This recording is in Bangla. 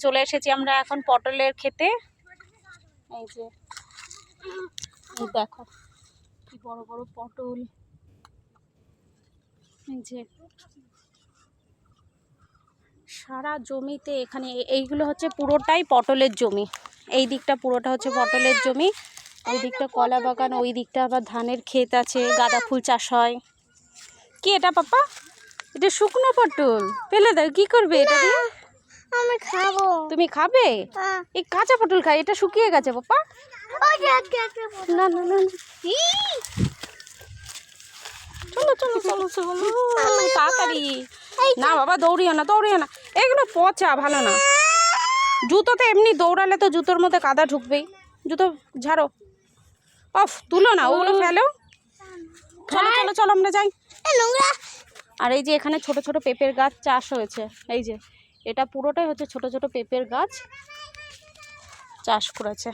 চলে এসেছি আমরা এখন পটলের খেতে। এই যে দেখো কি বড় বড় পটল, এই যে সারা জমিতে। এখানে এইগুলো হচ্ছে পুরোটাই পটলের জমি, এই দিকটা পুরোটা হচ্ছে পটলের জমি, ওই দিকটা কলা বাগান, ওই দিকটা আবার ধানের ক্ষেত আছে, গাঁদা ফুল চাষ হয়। কি এটা পাপা? এটা শুকনো পটল, ফেলে দাও। কি করবে এটা দিয়ে? আমি খাবো। তুমি খাবে? এই কাঁচা পটল খাই, এটা শুকিয়ে গেছে পাপা। না না না, চলো চলো চলো চলো তাড়াতাড়ি। না বাবা দৌড়িও না, দৌড়িও না, এগুলো পচা, ভালো না। জুতোতে এমনি দৌড়ালে তো জুতোর মধ্যে কাদা ঢুকবেই, জুতো ঝাড়ো। অফ, তুলো না, ওগুলো ফেলো। চলো চলো চলো আমরা যাই। আর এই যে এখানে ছোট ছোট পেঁপের গাছ চাষ হয়েছে, এই যে এটা পুরোটাই হচ্ছে ছোট ছোট পেঁপের গাছ চাষ করেছে।